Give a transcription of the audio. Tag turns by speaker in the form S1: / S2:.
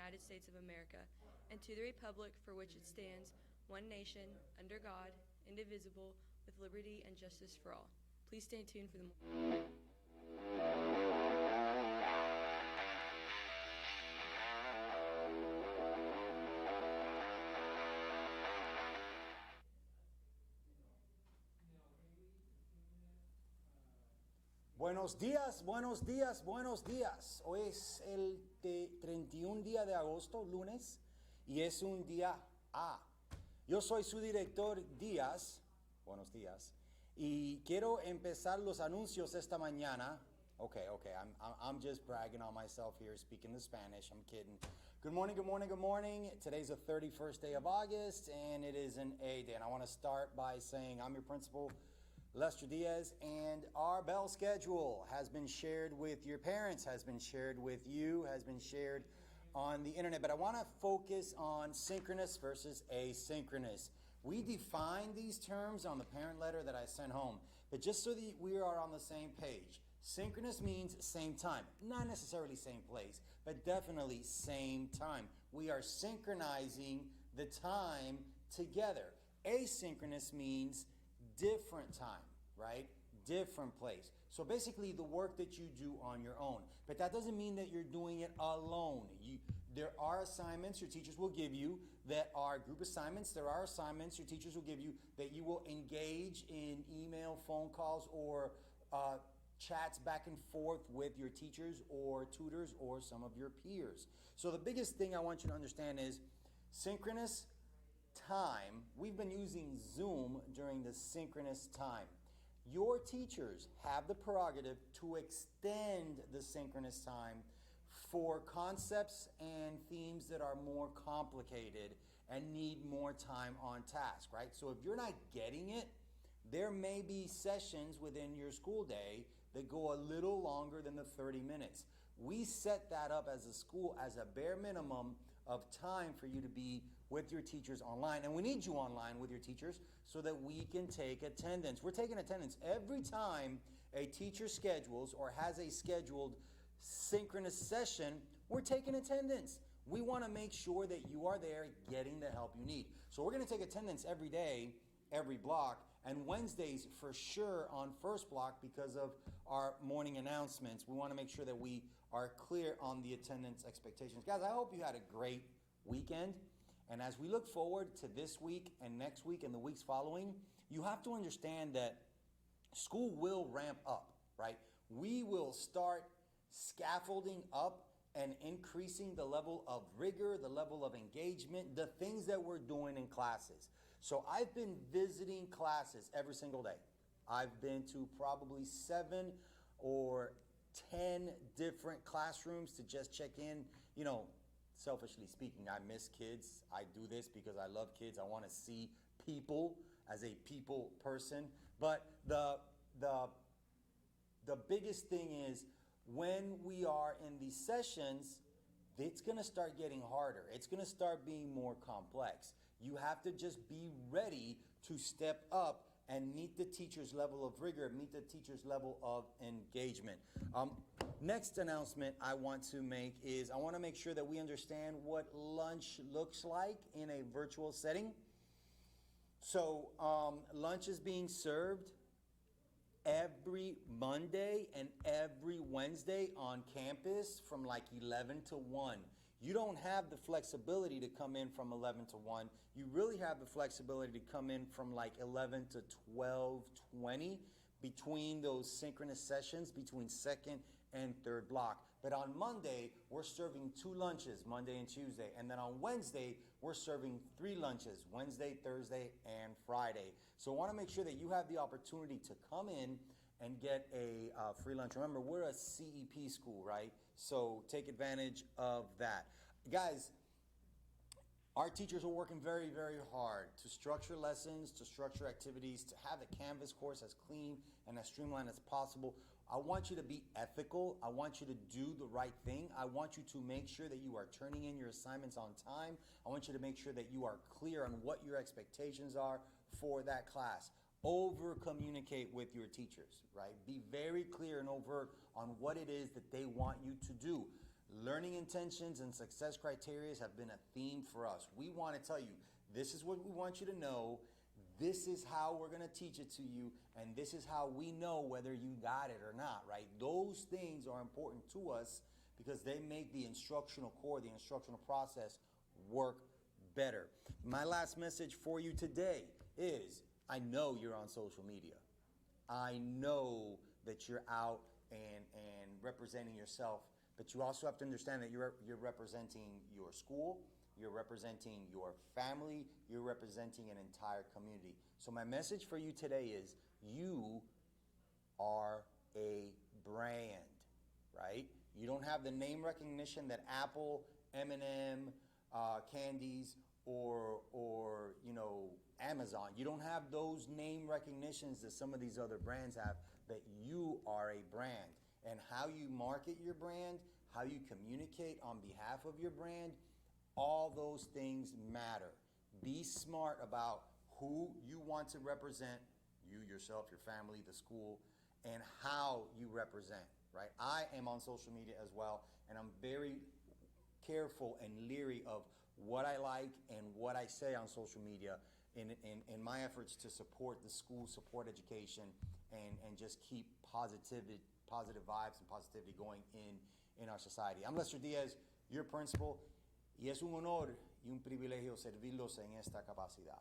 S1: United States of America, and to the republic for which it stands, one nation, under God, indivisible, with liberty and justice for all. Please stay tuned for the
S2: Buenos días, buenos días, buenos días. Hoy es el 31 día de agosto, lunes, y es un día A. Yo soy su director Díaz, buenos días, y quiero empezar los anuncios esta mañana. Okay, I'm just bragging on myself here, speaking the Spanish. I'm kidding. Good morning, good morning, good morning. Today's the 31st day of August, and it is an A day. And I want to start by saying I'm your principal, Lester Diaz, and our bell schedule has been shared with your parents, has been shared with you, has been shared on the internet. But I want to focus on synchronous versus asynchronous. We define these terms on the parent letter that I sent home. But just so that we are on the same page, synchronous means same time. Not necessarily same place, but definitely same time. We are synchronizing the time together. Asynchronous means different time, right? Different place. So basically the work that you do on your own. But that doesn't mean that you're doing it alone. There are assignments your teachers will give you that are group assignments. There are assignments your teachers will give you that you will engage in email, phone calls, or chats back and forth with your teachers or tutors or some of your peers. So the biggest thing I want you to understand is synchronous time. We've been using Zoom during the synchronous time. Your teachers have the prerogative to extend the synchronous time for concepts and themes that are more complicated and need more time on task, right? So if you're not getting it, there may be sessions within your school day that go a little longer than the 30 minutes. We set that up as a school as a bare minimum of time for you to be with your teachers online. And we need you online with your teachers so that we can take attendance. We're taking attendance every time a teacher schedules or has a scheduled synchronous session. We're taking attendance. We want to make sure that you are there getting the help you need. So we're going to take attendance every day, every block, and Wednesdays for sure on first block because of our morning announcements. We want to make sure that we are clear on the attendance expectations. Guys, I hope you had a great weekend. And as we look forward to this week and next week and the weeks following, you have to understand that school will ramp up, right? We will start scaffolding up and increasing the level of rigor, the level of engagement, the things that we're doing in classes. So I've been visiting classes every single day. I've been to probably 7 or 10 different classrooms to just check in. You know, selfishly speaking, I miss kids. I do this because I love kids. I want to see people as a people person. But the biggest thing is, when we are in these sessions, it's going to start getting harder. It's going to start being more complex. You have to just be ready to step up and meet the teacher's level of rigor, meet the teacher's level of engagement. Next announcement I want to make is I want to make sure that we understand what lunch looks like in a virtual setting. So lunch is being served every Monday and every Wednesday on campus from like 11 to 1. You don't have the flexibility to come in from 11 to 1. You really have the flexibility to come in from like 11 to 12:20 between those synchronous sessions, between second and third block. But on Monday, we're serving 2 lunches, Monday and Tuesday. And then on Wednesday, we're serving 3 lunches, Wednesday, Thursday, and Friday. So I want to make sure that you have the opportunity to come in and get a free lunch. Remember, we're a CEP school, right? So take advantage of that. Guys, our teachers are working very, very hard to structure lessons, to structure activities, to have the Canvas course as clean and as streamlined as possible. I want you to be ethical. I want you to do the right thing. I want you to make sure that you are turning in your assignments on time. I want you to make sure that you are clear on what your expectations are for that class. Over communicate with your teachers, right? Be very clear and overt on what it is that they want you to do. Learning intentions and success criteria have been a theme for us. We want to tell you, this is what we want you to know. This is how we're going to teach it to you, and this is how we know whether you got it or not, right? Those things are important to us because they make the instructional core, the instructional process work better. My last message for you today is, I know you're on social media. I know that you're out and representing yourself, but you also have to understand that you're representing your school, you're representing your family, you're representing an entire community. So my message for you today is, you are a brand, right? You don't have the name recognition that Apple, M&M, candies, or Amazon. You don't have those name recognitions that some of these other brands have, but you are a brand. And how you market your brand, how you communicate on behalf of your brand, all those things matter. Be smart about who you want to represent, you yourself, your family, the school, and how you represent, right? I am on social media as well, and I'm very careful and leery of what I like and what I say on social media in my efforts to support the school, support education, and just keep positive vibes and positivity going in our society. I'm Lester Diaz, your principal, y es un honor y un privilegio servirlos en esta capacidad.